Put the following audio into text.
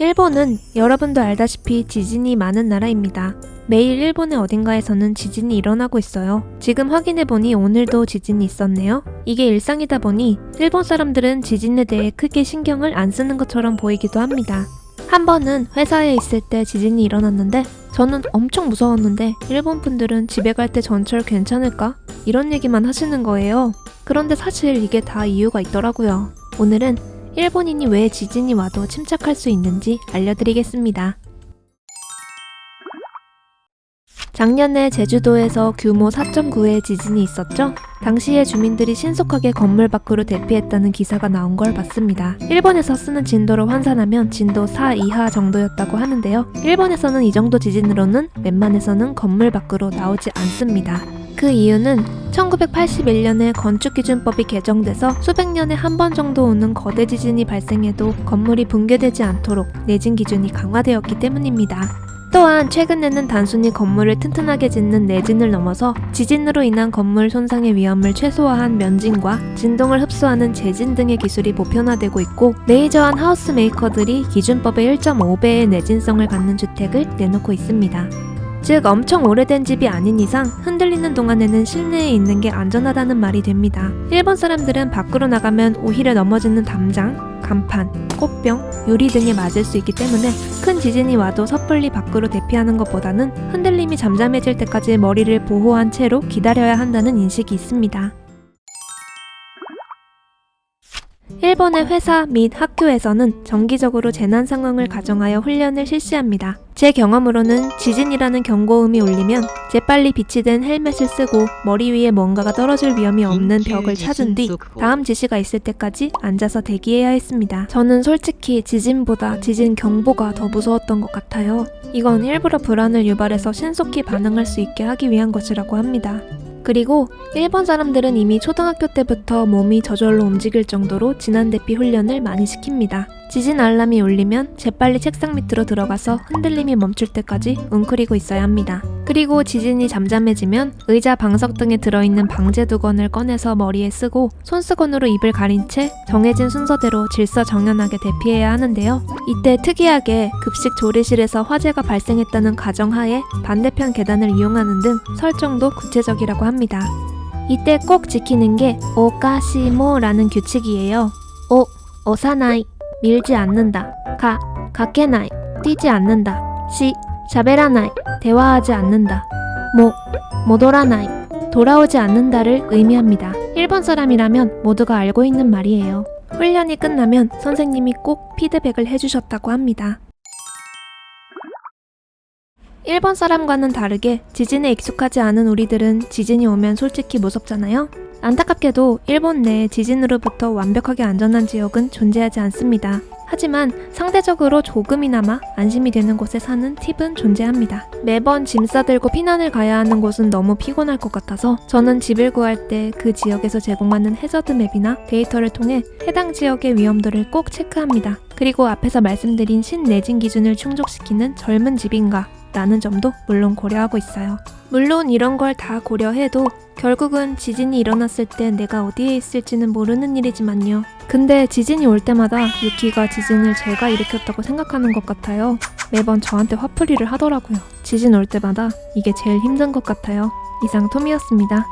일본은 여러분도 알다시피 지진이 많은 나라입니다. 매일 일본의 어딘가에서는 지진이 일어나고 있어요. 지금 확인해보니 오늘도 지진이 있었네요. 이게 일상이다 보니 일본 사람들은 지진에 대해 크게 신경을 안 쓰는 것처럼 보이기도 합니다. 한 번은 회사에 있을 때 지진이 일어났는데 저는 엄청 무서웠는데 일본 분들은 집에 갈 때 전철 괜찮을까? 이런 얘기만 하시는 거예요. 그런데 사실 이게 다 이유가 있더라고요. 오늘은 일본인이 왜 지진이 와도 침착할 수 있는지 알려드리겠습니다. 작년에 제주도에서 규모 4.9의 지진이 있었죠? 당시에 주민들이 신속하게 건물 밖으로 대피했다는 기사가 나온 걸 봤습니다. 일본에서 쓰는 진도로 환산하면 진도 4 이하 정도였다고 하는데요. 일본에서는 이 정도 지진으로는 웬만해서는 건물 밖으로 나오지 않습니다. 그 이유는 1981년에 건축기준법이 개정돼서 수백 년에 한 번 정도 오는 거대 지진이 발생해도 건물이 붕괴되지 않도록 내진 기준이 강화되었기 때문입니다. 또한 최근에는 단순히 건물을 튼튼하게 짓는 내진을 넘어서 지진으로 인한 건물 손상의 위험을 최소화한 면진과 진동을 흡수하는 재진 등의 기술이 보편화되고 있고 메이저한 하우스 메이커들이 기준법의 1.5배의 내진성을 갖는 주택을 내놓고 있습니다. 즉 엄청 오래된 집이 아닌 이상 흔들리는 동안에는 실내에 있는 게 안전하다는 말이 됩니다. 일본 사람들은 밖으로 나가면 오히려 넘어지는 담장, 간판, 꽃병, 유리 등에 맞을 수 있기 때문에 큰 지진이 와도 섣불리 밖으로 대피하는 것보다는 흔들림이 잠잠해질 때까지 머리를 보호한 채로 기다려야 한다는 인식이 있습니다. 일본의 회사 및 학교에서는 정기적으로 재난 상황을 가정하여 훈련을 실시합니다. 제 경험으로는 지진이라는 경고음이 울리면 재빨리 비치된 헬멧을 쓰고 머리 위에 뭔가가 떨어질 위험이 없는 벽을 찾은 뒤 다음 지시가 있을 때까지 앉아서 대기해야 했습니다. 저는 솔직히 지진보다 지진 경보가 더 무서웠던 것 같아요. 이건 일부러 불안을 유발해서 신속히 반응할 수 있게 하기 위한 것이라고 합니다. 그리고 일본 사람들은 이미 초등학교 때부터 몸이 저절로 움직일 정도로 지난 대피 훈련을 많이 시킵니다. 지진 알람이 울리면 재빨리 책상 밑으로 들어가서 흔들림이 멈출 때까지 웅크리고 있어야 합니다. 그리고 지진이 잠잠해지면 의자, 방석 등에 들어있는 방제두건을 꺼내서 머리에 쓰고 손수건으로 입을 가린 채 정해진 순서대로 질서정연하게 대피해야 하는데요. 이때 특이하게 급식 조리실에서 화재가 발생했다는 가정하에 반대편 계단을 이용하는 등 설정도 구체적이라고 합니다. 이때 꼭 지키는 게 오카시모라는 규칙이에요. 오사나이, 밀지 않는다. 가케나이, 뛰지 않는다. 샤베라나이, 대화하지 않는다. 모도라나이, 돌아오지 않는다를 의미합니다. 일본 사람이라면 모두가 알고 있는 말이에요. 훈련이 끝나면 선생님이 꼭 피드백을 해주셨다고 합니다. 일본 사람과는 다르게 지진에 익숙하지 않은 우리들은 지진이 오면 솔직히 무섭잖아요? 안타깝게도 일본 내에 지진으로부터 완벽하게 안전한 지역은 존재하지 않습니다. 하지만 상대적으로 조금이나마 안심이 되는 곳에 사는 팁은 존재합니다. 매번 짐 싸들고 피난을 가야 하는 곳은 너무 피곤할 것 같아서 저는 집을 구할 때 그 지역에서 제공하는 해저드 맵이나 데이터를 통해 해당 지역의 위험도를 꼭 체크합니다. 그리고 앞에서 말씀드린 신내진 기준을 충족시키는 젊은 집인가 라는 점도 물론 고려하고 있어요. 물론 이런 걸 다 고려해도 결국은 지진이 일어났을 때 내가 어디에 있을지는 모르는 일이지만요. 근데 지진이 올 때마다 유키가 지진을 제가 일으켰다고 생각하는 것 같아요. 매번 저한테 화풀이를 하더라고요. 지진 올 때마다 이게 제일 힘든 것 같아요. 이상 토미였습니다.